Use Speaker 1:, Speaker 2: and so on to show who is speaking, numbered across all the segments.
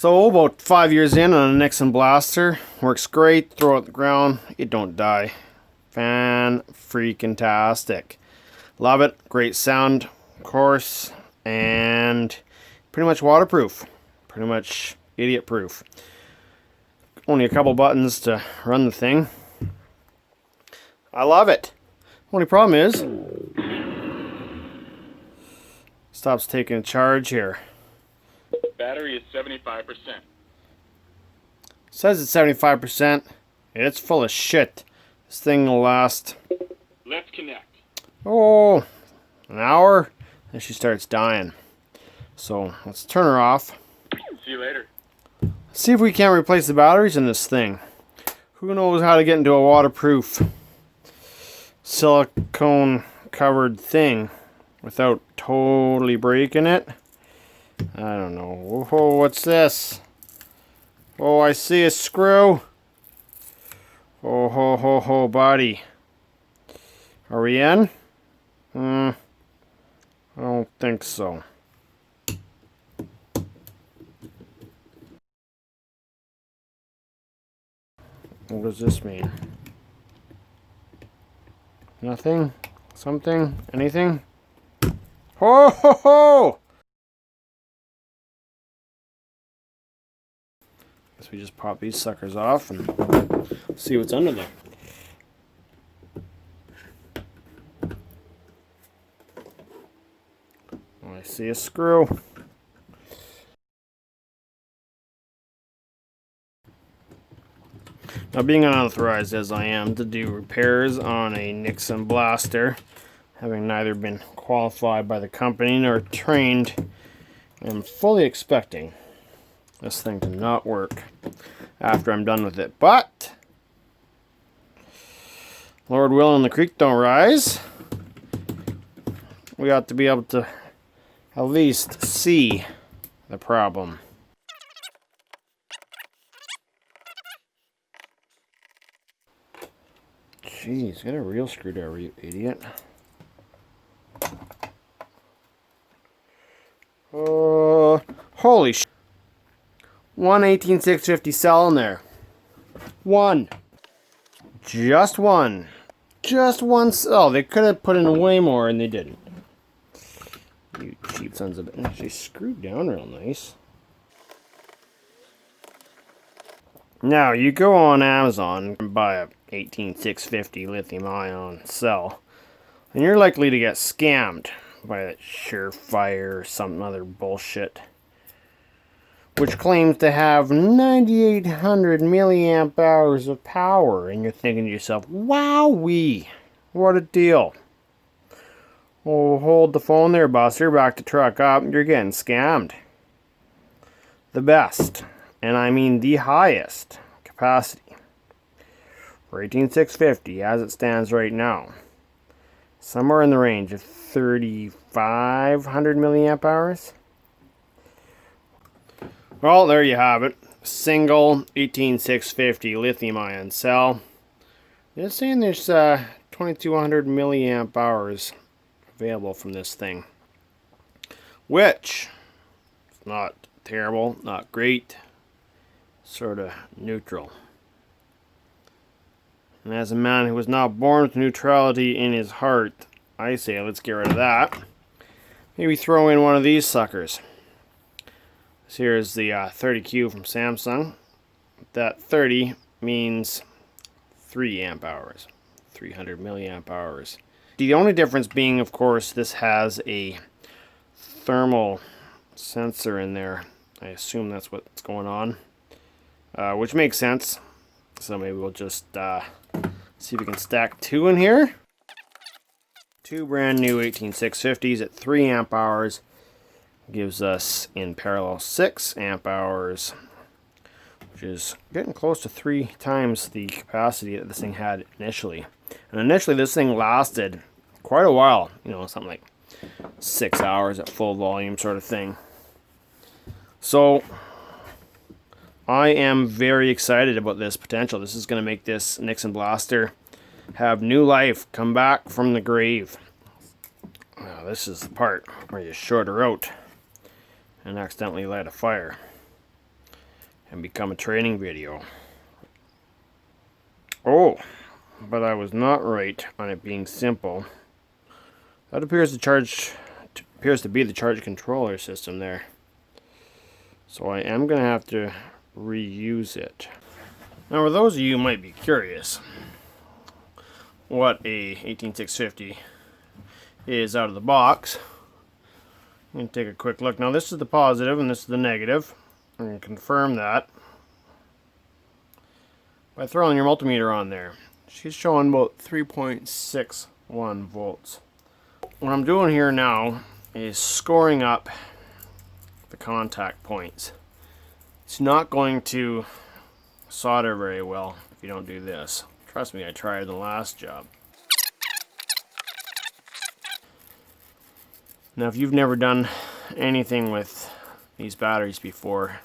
Speaker 1: So about 5 years in on a Nixon blaster. Works great, throw it at the ground, it don't die. Fan-freaking-tastic. Love it, great sound, of course, and pretty much waterproof. Pretty much idiot-proof. Only a couple buttons to run the thing. I love it. Only problem is, stops taking a charge here.
Speaker 2: Battery is 75%.
Speaker 1: Says it's 75%. It's full of shit. This thing will last,
Speaker 2: Let's connect.
Speaker 1: oh, an hour, and she starts dying. So let's turn her off.
Speaker 2: See you later.
Speaker 1: See if we can't replace the batteries in this thing. Who knows how to get into a waterproof silicone covered thing without totally breaking it. I don't know. Oh, what's this? Oh, I see a screw. Oh, ho, ho, ho, buddy. Are we in? I don't think so. What does this mean? Nothing? Something? Anything? Ho, ho, ho! Guess we just pop these suckers off and see what's under there. Oh, I see a screw. Now, being unauthorized as I am to do repairs on a Nixon blaster, having neither been qualified by the company nor trained, I'm fully expecting this thing to not work after I'm done with it. But, Lord willing, the creek don't rise. We ought to be able to at least see the problem. Jeez, get a real screwdriver, you idiot. Holy sh! 1 cell in there. One. Just one. Just one cell. They could have put in way more and they didn't. You cheap sons of it. Actually screwed down real nice. Now, you go on Amazon and buy a 18650 lithium ion cell, and you're likely to get scammed by that Surefire or some other bullshit, which claims to have 9,800 milliamp hours of power, and you're thinking to yourself, wowee, what a deal. Oh, hold the phone there, Buster, back the truck up, you're getting scammed. The best, and I mean the highest capacity for 18650 as it stands right now, somewhere in the range of 3,500 milliamp hours. Well, there you have it. Single 18650 lithium ion cell. They're saying there's 2,200 milliamp hours available from this thing, which is not terrible, not great, sort of neutral. And as a man who was not born with neutrality in his heart, I say let's get rid of that. Maybe throw in one of these suckers. This here is the 30Q from Samsung. That 30 means 3 amp hours, 300 milliamp hours. The only difference being, of course, this has a thermal sensor in there. I assume that's what's going on, which makes sense. So maybe we'll just see if we can stack two in here. Two brand new 18650s at 3 amp hours gives us in parallel 6 amp hours, which is getting close to 3 times the capacity that this thing had initially. And initially this thing lasted quite a while, you know, something like 6 hours at full volume sort of thing. So I am very excited about this potential. This is going to make this Nixon blaster have new life, come back from the grave. Now, this is the part where you short her out and accidentally light a fire. and become a training video. Oh, but I was not right on it being simple. That appears to be the charge controller system there. So I am going to have to reuse it. Now, for those of you who might be curious what a 18650 is out of the box, I'm going to take a quick look. Now, this is the positive and this is the negative. I'm going to confirm that by throwing your multimeter on there. She's showing about 3.61 volts. What I'm doing here now is scoring up the contact points. It's not going to solder very well if you don't do this. Trust me, I tried the last job. Now, if you've never done anything with these batteries before,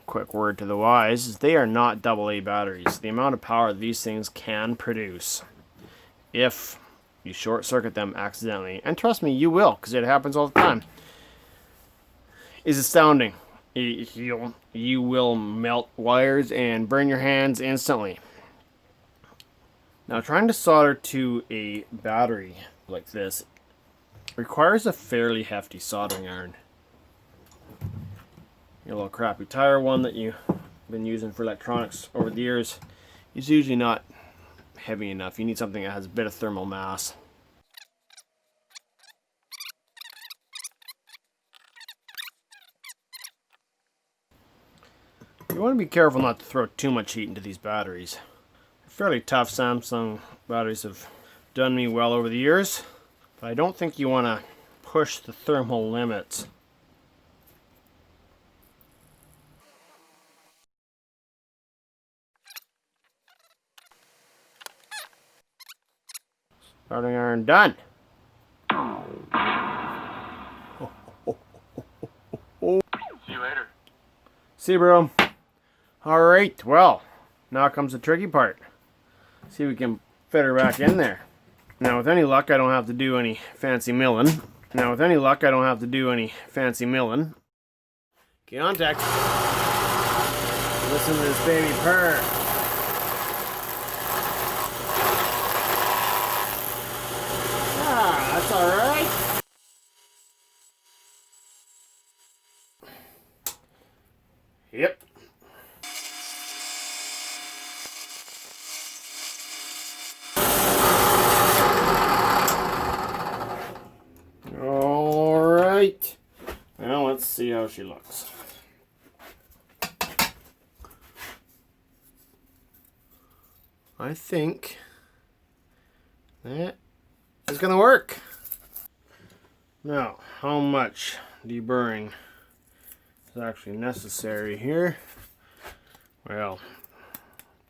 Speaker 1: quick word to the wise is they are not AA batteries. The amount of power these things can produce, if you short circuit them accidentally, and trust me, you will, because it happens all the time, is astounding. You will melt wires and burn your hands instantly. Now, trying to solder to a battery like this requires a fairly hefty soldering iron. Your little crappy tire one that you've been using for electronics over the years is usually not heavy enough. You need something that has a bit of thermal mass. You want to be careful not to throw too much heat into these batteries. Fairly tough Samsung batteries have done me well over the years, but I don't think you want to push the thermal limits. Soldering iron done.
Speaker 2: See you later.
Speaker 1: See you, bro. Alright, well, now comes the tricky part. See if we can fit her back in there. Now, with any luck, I don't have to do any fancy milling. Get contact. Listen to this baby purr. Ah, that's alright. Yep. Alright. Well, let's see how she looks. I think that is going to work. Now, how much deburring is actually necessary here? Well,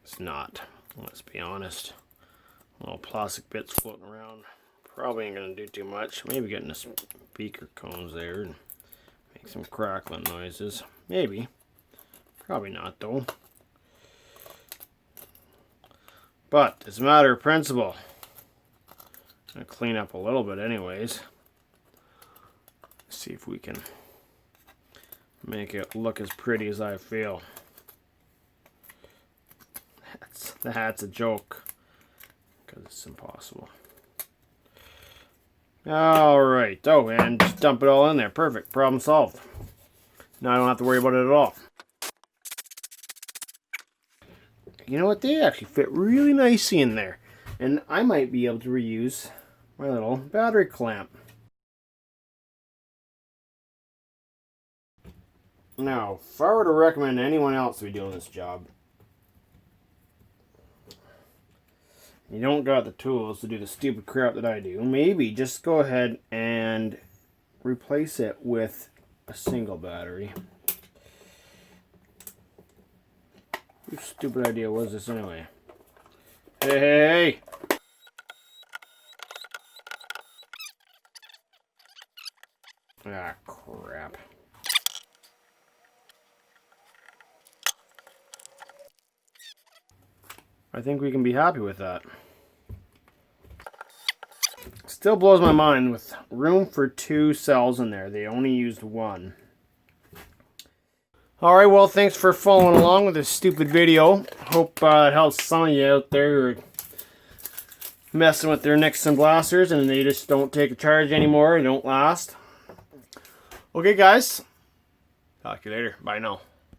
Speaker 1: it's not. Let's be honest. Little plastic bits floating around probably ain't going to do too much. Maybe getting the speaker cones there and make some crackling noises. Maybe. Probably not, though. But it's a matter of principle. I'm going to clean up a little bit anyways. See if we can make it look as pretty as I feel. That's a joke, because it's impossible. Alright, and just dump it all in there. Perfect, problem solved. Now I don't have to worry about it at all. You know what, they actually fit really nicely in there. And I might be able to reuse my little battery clamp. Now, if I were to recommend anyone else to be doing this job, you don't got the tools to do the stupid crap that I do, maybe just go ahead and replace it with a single battery. Whose stupid idea was this anyway? Hey! Ah, crap. I think we can be happy with that. Still blows my mind with room for 2 cells in there. They only used 1. Alright, well, thanks for following along with this stupid video. Hope it helps some of you out there who are messing with their Nixon blasters and they just don't take a charge anymore and don't last. Okay, guys. Talk to you later. Bye now.